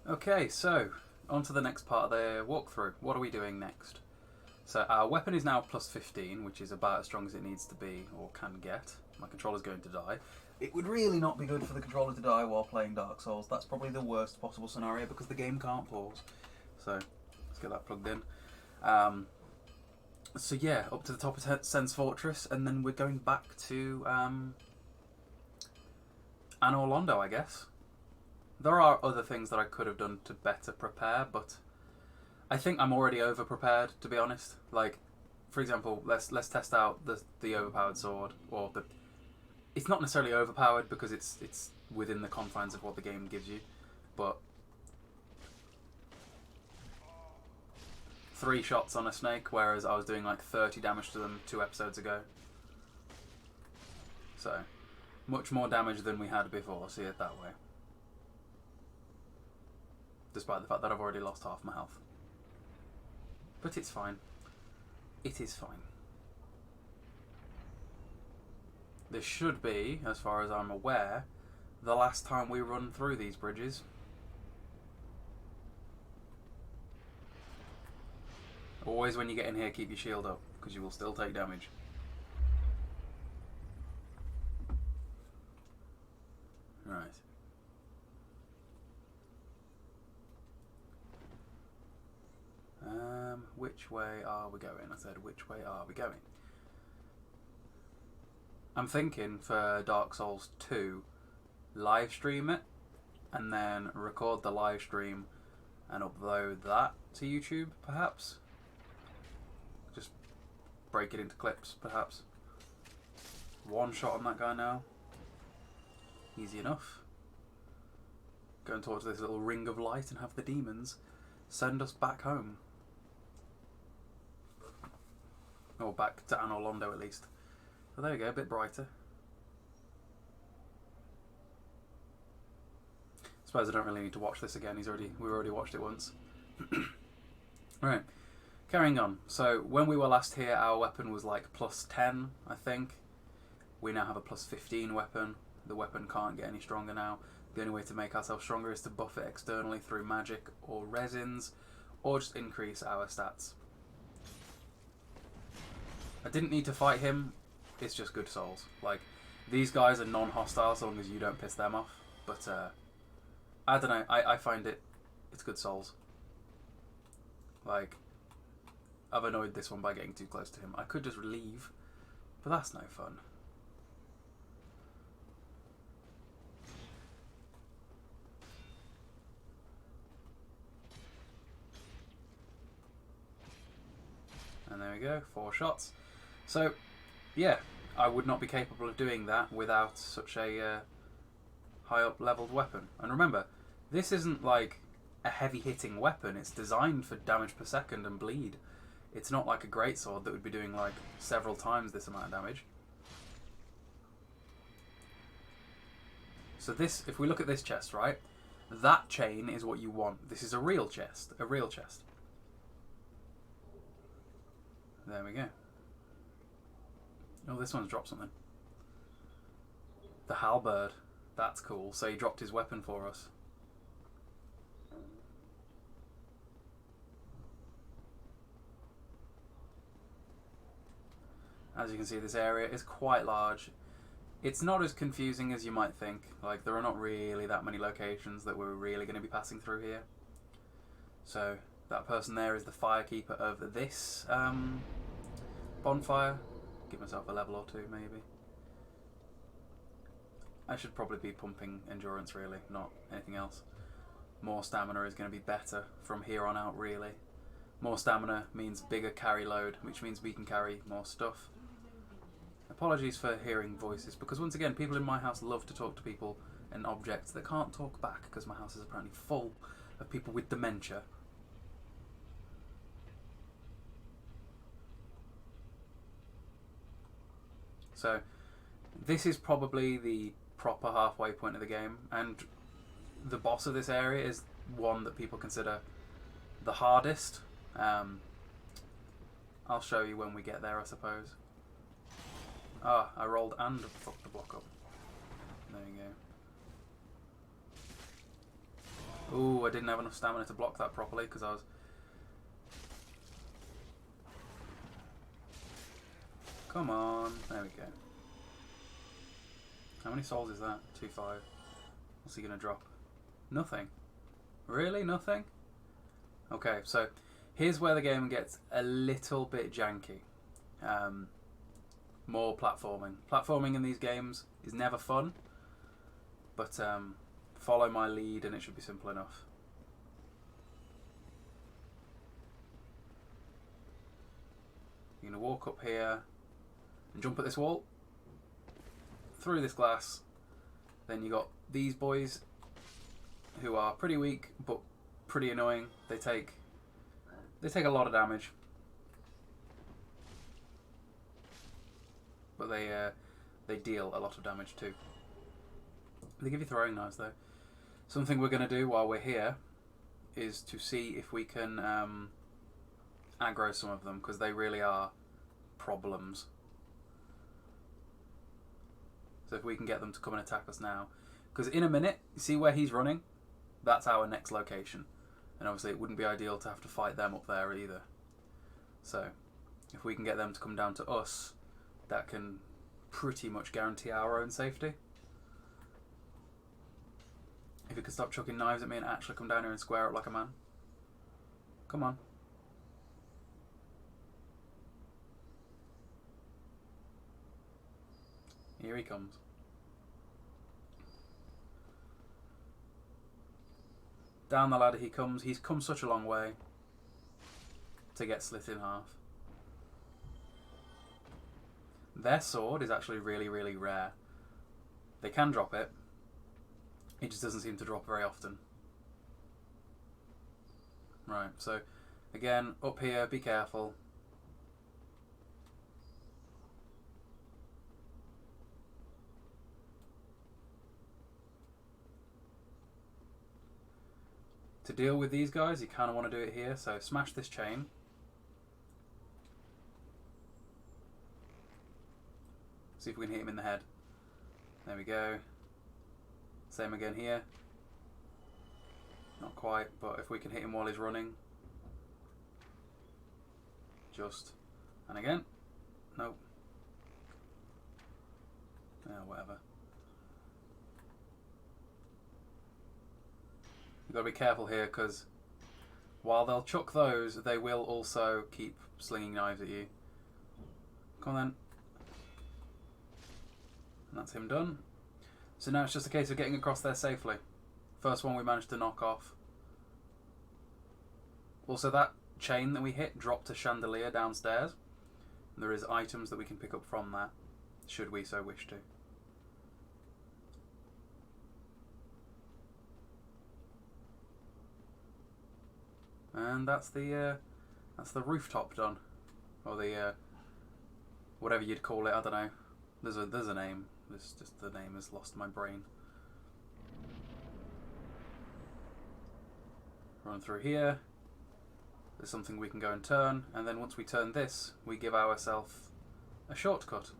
Okay, so on to the next part of the walkthrough. What are we doing next? So our weapon is now plus 15, which is about as strong as it needs to be, or can get. My controller's going to die. It would really not be good for the controller to die while playing Dark Souls. That's probably the worst possible scenario because the game can't pause. So let's get that plugged in. So yeah, up to the top of Sen's Fortress, and then we're going back to ANOR Londo, I guess. There are other things that I could have done to better prepare, but I think I'm already over prepared, to be honest. Like, for example, let's test out the overpowered sword, or the. It's not necessarily overpowered because it's within the confines of what the game gives you, but 3 shots on a snake, whereas I was doing like 30 damage to them 2 episodes ago. So, much more damage than we had before. See it that way. Despite the fact that I've already lost half my health. But it's fine. It is fine. This should be, as far as I'm aware, the last time we run through these bridges. Always when you get in here, keep your shield up, because you will still take damage. Right. Which way are we going? I said, which way are we going? I'm thinking for Dark Souls 2, live stream it, and then record the live stream and upload that to YouTube, perhaps? Just break it into clips, perhaps. 1 shot on that guy now. Easy enough. Going towards this little ring of light and have the demons send us back home. Or back to ANOR Londo at least. So there we go, a bit brighter. I suppose I don't really need to watch this again. We already watched it once. Right, carrying on. So when we were last here, our weapon was like plus 10, I think. We now have a plus 15 weapon. The weapon can't get any stronger now. The only way to make ourselves stronger is to buff it externally through magic or resins, or just increase our stats. I didn't need to fight him. It's just good souls. Like, these guys are non-hostile so long as you don't piss them off. But I don't know. I find it's good souls. Like, I've annoyed this one by getting too close to him. I could just leave, but that's no fun. And there we go, 4 shots. So, yeah, I would not be capable of doing that without such a high up leveled weapon. And remember, this isn't like a heavy hitting weapon. It's designed for damage per second and bleed. It's not like a greatsword that would be doing like several times this amount of damage. So this, if we look at this chest, right, that chain is what you want. This is a real chest. A real chest. There we go. Oh, this one's dropped something. The halberd. That's cool. So he dropped his weapon for us. As you can see, this area is quite large. It's not as confusing as you might think. Like, there are not really that many locations that we're really going to be passing through here. So, that person there is the firekeeper of this bonfire. Give myself a level or 2, maybe. I should probably be pumping endurance, really, not anything else. More stamina is going to be better from here on out, really. More stamina means bigger carry load, which means we can carry more stuff. Apologies for hearing voices, because once again, people in my house love to talk to people and objects that can't talk back, because my house is apparently full of people with dementia. So, this is probably the proper halfway point of the game, and the boss of this area is one that people consider the hardest. I'll show you when we get there, I suppose. Ah, I rolled and fucked the block up. There you Ooh, I didn't have enough stamina to block that properly because I was... Come on. There we go. How many souls is that? 2-5. What's he going to drop? Nothing. Really? Nothing? Okay, so here's where the game gets a little bit janky. More platforming. Platforming in these games is never fun, but follow my lead and it should be simple enough. You're going to walk up here and jump at this wall, through this glass. Then you got these boys who are pretty weak but pretty annoying. They take a lot of damage, but they deal a lot of damage too. They give you throwing knives though. Something we're going to do while we're here is to see if we can aggro some of them, because they really are problems. So if we can get them to come and attack us now, because in a minute, see where he's running? That's our next location. And obviously it wouldn't be ideal to have to fight them up there either. So if we can get them to come down to us, that can pretty much guarantee our own safety. If you could stop chucking knives at me and actually come down here and square up like a man. Come on. Here he comes. Down the ladder he comes. He's come such a long way to get slit in half. Their sword is actually really, really rare. They can drop it. It just doesn't seem to drop very often. Right, so again, up here, be careful. To deal with these guys, you kind of want to do it here, so smash this chain. See if we can hit him in the head. There we go. Same again here. Not quite, but if we can hit him while he's running. Just. And again. Nope. Yeah, whatever. You've got to be careful here, because while they'll chuck those, they will also keep slinging knives at you. Come on then. And that's him done. So now it's just a case of getting across there safely. First one we managed to knock off. Also, that chain that we hit dropped a chandelier downstairs. And there is items that we can pick up from that, should we so wish to. And that's the rooftop done, or the whatever you'd call it. I don't know. There's a name. It's just the name has lost my brain. Run through here. There's something we can go and turn, and then once we turn this, we give ourselves a shortcut.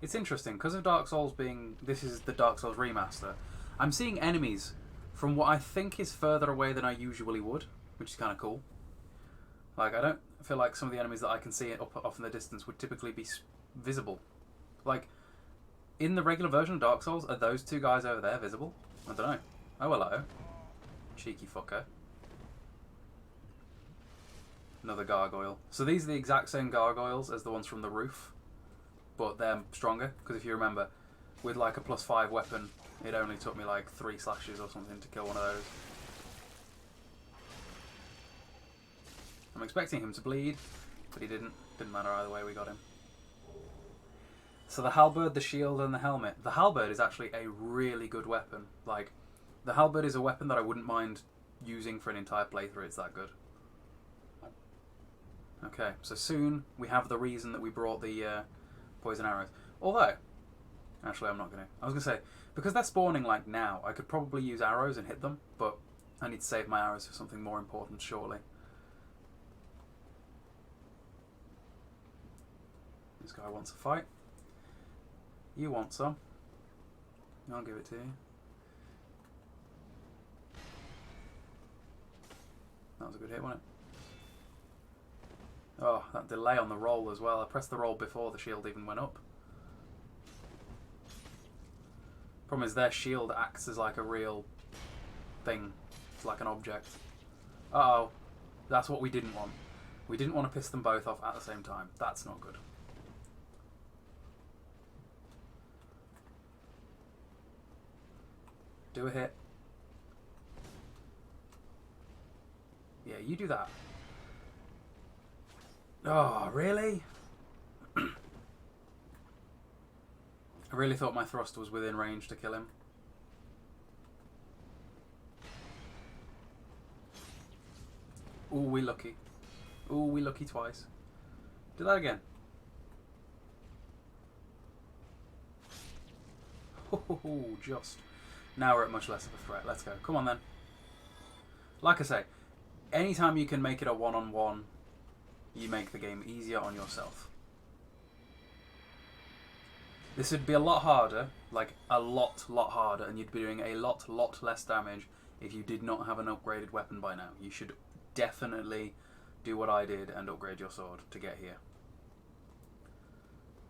It's interesting, because of Dark Souls being... This is the Dark Souls remaster. I'm seeing enemies from what I think is further away than I usually would, which is kind of cool. Like, I don't feel like some of the enemies that I can see off in the distance would typically be visible. Like, in the regular version of Dark Souls, are those two guys over there visible? I don't know. Oh, hello. Cheeky fucker. Another gargoyle. So these are the exact same gargoyles as the ones from the roof, but they're stronger, because if you remember, with like a +5 weapon, it only took me like 3 slashes or something to kill one of those. I'm expecting him to bleed, but he didn't. Didn't matter either way, we got him. So the halberd, the shield, and the helmet. The halberd is actually a really good weapon. Like, the halberd is a weapon that I wouldn't mind using for an entire playthrough. It's that good. Okay, so soon we have the reason that we brought the poison arrows. Although, actually I'm not going to. I was going to say, because they're spawning like now, I could probably use arrows and hit them, but I need to save my arrows for something more important shortly. This guy wants a fight. You want some? I'll give it to you. That was a good hit, wasn't it? Oh, that delay on the roll as well. I pressed the roll before the shield even went up. Problem is their shield acts as like a real thing. It's like an object. Uh-oh. That's what we didn't want. We didn't want to piss them both off at the same time. That's not good. Do a hit. Yeah, you do that. Oh, really? I really thought my thrust was within range to kill him. Ooh, we lucky. Ooh, we lucky twice. Do that again. Oh, just. Now we're at much less of a threat. Let's go. Come on then. Like I say, anytime you can make it a one-on-one, you make the game easier on yourself. This would be a lot harder, like a lot harder, and you'd be doing a lot less damage if you did not have an upgraded weapon by now. You should definitely do what I did and upgrade your sword to get here.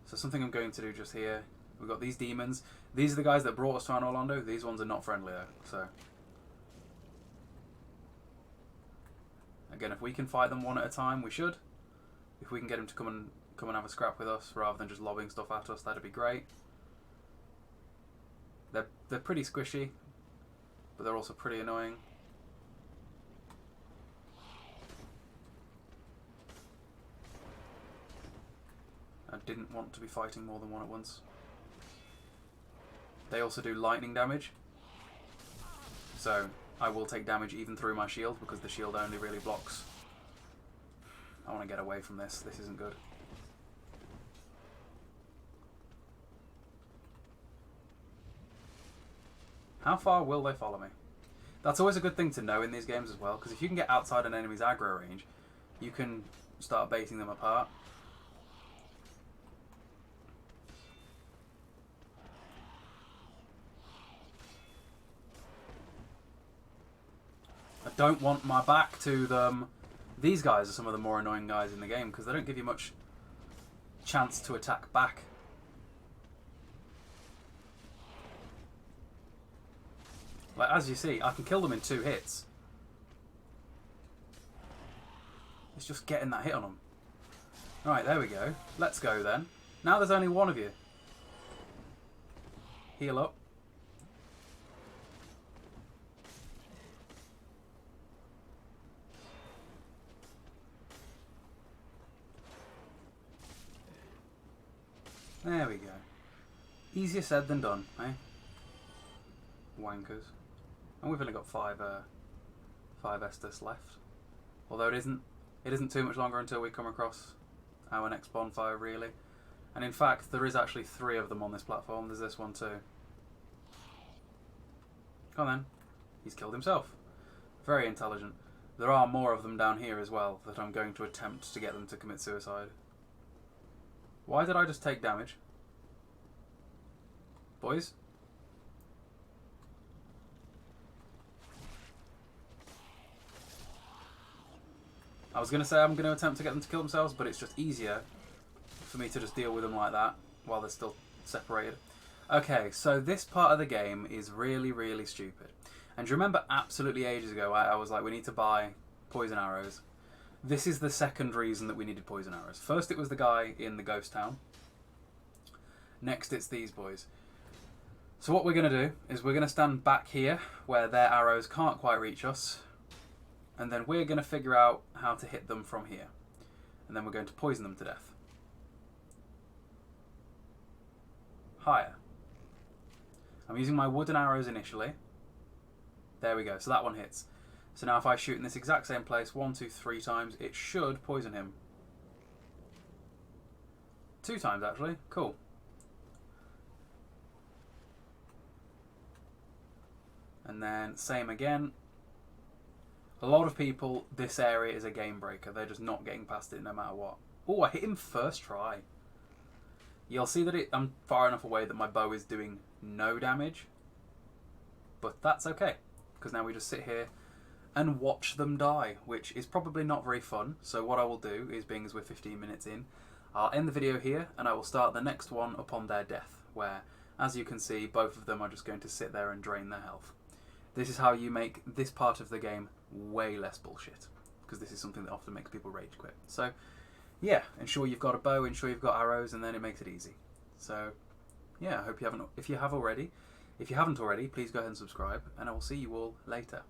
So something I'm going to do just here. We've got these demons. These are the guys that brought us to ANOR LONDO. These ones are not friendly though, so. Again, if we can fight them one at a time, we should. If we can get them to come and have a scrap with us rather than just lobbing stuff at us, that'd be great. They're pretty squishy, but they're also pretty annoying. I didn't want to be fighting more than one at once. They also do lightning damage, so I will take damage even through my shield because the shield only really blocks. I want to get away from this. This isn't good. How far will they follow me? That's always a good thing to know in these games as well, because if you can get outside an enemy's aggro range, you can start baiting them apart. I don't want my back to them. These guys are some of the more annoying guys in the game because they don't give you much chance to attack back. Like, as you see, I can kill them in 2 hits. It's just getting that hit on them. Right, there we go. Let's go then. Now there's only one of you. Heal up. There we go. Easier said than done, eh? Wankers. And we've only got 5 Estus left. Although it isn't too much longer until we come across our next bonfire, really. And in fact, there is actually 3 of them on this platform. There's this one too. Come on then. He's killed himself. Very intelligent. There are more of them down here as well that I'm going to attempt to get them to commit suicide. Why did I just take damage? Boys? I was going to say I'm going to attempt to get them to kill themselves, but it's just easier for me to just deal with them like that while they're still separated. Okay, so this part of the game is really stupid. And do you remember absolutely ages ago I was like, we need to buy poison arrows? This is the second reason that we needed poison arrows. First it was the guy in the ghost town. Next it's these boys. So what we're going to do is we're going to stand back here where their arrows can't quite reach us. And then we're going to figure out how to hit them from here. And then we're going to poison them to death. Higher. I'm using my wooden arrows initially. There we go. So that one hits. So now if I shoot in this exact same place 1, 2, 3 times, it should poison him. 2 times actually. Cool. And then same again. A lot of people, this area is a game breaker. They're just not getting past it no matter what. Oh, I hit him first try. You'll see that I'm far enough away that my bow is doing no damage, but that's okay, because now we just sit here and watch them die, which is probably not very fun. So what I will do is, being as we're 15 minutes in, I'll end the video here and I will start the next one upon their death, where, as you can see, both of them are just going to sit there and drain their health. This is how you make this part of the game way less bullshit, because this is something that often makes people rage quit. So yeah, ensure you've got a bow, ensure you've got arrows, and then it makes it easy. So yeah, I hope you haven't, if you haven't already, please go ahead and subscribe, and I will see you all later.